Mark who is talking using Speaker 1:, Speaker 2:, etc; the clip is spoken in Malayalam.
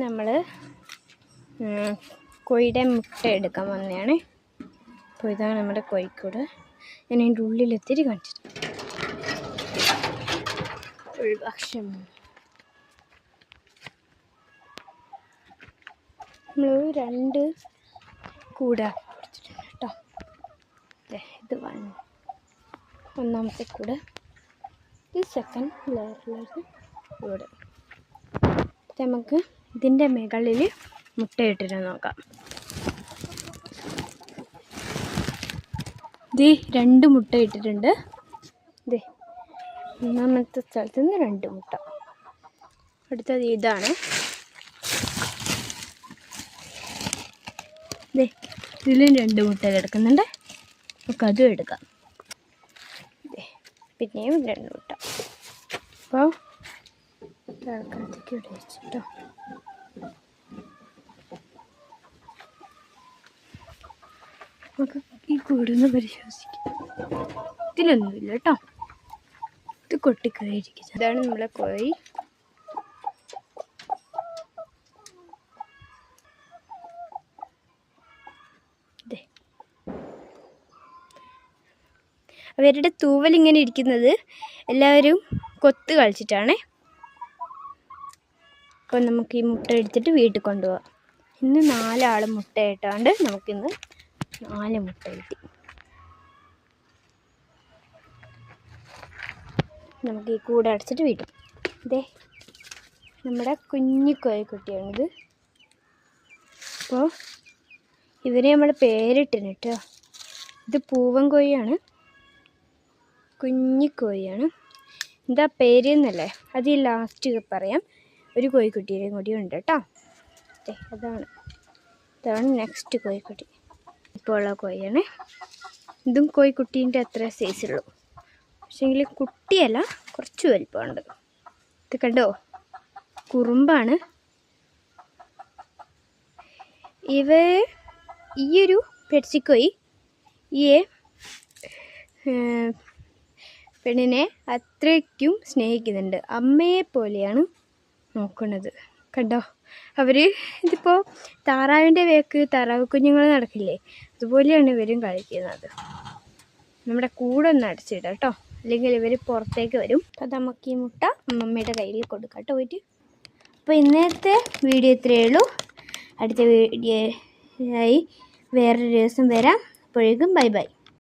Speaker 1: നമ്മൾ കോഴിയുടെ മുട്ട എടുക്കാൻ വന്നതാണ്. അപ്പോൾ ഇതാണ് നമ്മുടെ കോഴിക്കൂട്. ഞാൻ അതിൻ്റെ ഉള്ളിലെത്തിരി കാണിച്ചിട്ട് ഉൾഭക്ഷ്യം. നമ്മൾ 2 കൂടാക്കി കൊടുത്തിട്ടുണ്ട് കേട്ടോ. ഇത് ഒന്നാമത്തെ കൂട്, ഇത് സെക്കൻഡ് ലെയറിലേക്ക് കൂട്. നമുക്ക് ഇതിൻ്റെ മുകളിൽ മുട്ടയിട്ടിട്ട് നോക്കാം. ഇത് 2 മുട്ട ഇട്ടിട്ടുണ്ട്. ഇത് ഒന്നാമത്തെ സ്ഥലത്ത് നിന്ന് 2 മുട്ട. അടുത്തത് ഇതാണ്. ഇതിലും 2 മുട്ട കിടക്കുന്നുണ്ട്. നമുക്ക് അതും എടുക്കാം. പിന്നെയും 2 മുട്ട. അപ്പോൾ തൽക്കാലത്തേക്ക് ഇവിടെ വെച്ചിട്ടോ. നമുക്ക് ഈ കൂടൊന്ന് പരിശോധിക്കാം. ഇതിലൊന്നുമില്ല കേട്ടോ. ഇത് കൊട്ടിക്കോയിരിക്കും. ഇതാണ് നമ്മളെ കോഴി. അവരുടെ തൂവൽ ഇങ്ങനെ ഇരിക്കുന്നത് എല്ലാവരും കൊത്ത് കളിച്ചിട്ടാണ്. അപ്പോൾ നമുക്ക് ഈ മുട്ട എടുത്തിട്ട് വീട്ടിൽ കൊണ്ടുപോകാം. ഇന്ന് 4 ആൾ മുട്ട ഇട്ടാണ്ട് നമുക്കിന്ന് 4 മുട്ട കിട്ടി. നമുക്ക് ഈ കൂടെ അടച്ചിട്ട് വീട്ടിൽ. നമ്മുടെ കുഞ്ഞു കോഴിക്കുട്ടിയാണിത്. അപ്പോൾ ഇവരെ നമ്മൾ പേരിട്ടിന് കേട്ടോ. ഇത് പൂവൻ കോഴിയാണ്, കുഞ്ഞു കോഴിയാണ്. എന്താ പേര് എന്നല്ലേ അത് ലാസ്റ്റ് പറയാം. ഒരു കോഴിക്കുട്ടിയുടെയും കൂടി ഉണ്ട് കേട്ടോ. ഇതാണ് നെക്സ്റ്റ് കോഴിക്കുട്ടി. ഇപ്പോൾ ഉള്ള കോഴിയാണ്. ഇതും കോഴിക്കുട്ടീൻ്റെ അത്ര സൈസുള്ളൂ. പക്ഷേങ്കിൽ കുട്ടിയല്ല, കുറച്ച് വലിപ്പമുണ്ട്. ഇത് കണ്ടോ, കുറുമ്പാണ്. ഈയൊരു പെറ്റ്സിക്കോയി ഈ പെണ്ണിനെ അത്രയ്ക്കും സ്നേഹിക്കുന്നുണ്ട്. അമ്മയെ പോലെയാണ് നോക്കുന്നത്. കണ്ടോ, ഇതിപ്പോൾ താറാവിൻ്റെ വേക്ക് താറാവ് കുഞ്ഞുങ്ങൾ നടക്കില്ലേ, അതുപോലെയാണ് ഇവരും കളിക്കുന്നത്. നമ്മുടെ കൂടെ ഒന്ന് അടച്ചിടാം കേട്ടോ, അല്ലെങ്കിൽ ഇവർ പുറത്തേക്ക് വരും. അപ്പോൾ നമുക്ക് ഈ മുട്ട അമ്മമ്മയുടെ കയ്യിൽ കൊടുക്കാം കേട്ടോ പോയിട്ട്. അപ്പോൾ ഇന്നത്തെ വീഡിയോ ഇത്രയേ ഉള്ളൂ. അടുത്ത വീഡിയോ ആയി വേറൊരു ദിവസം വരാം. അപ്പോഴേക്കും ബൈ ബൈ.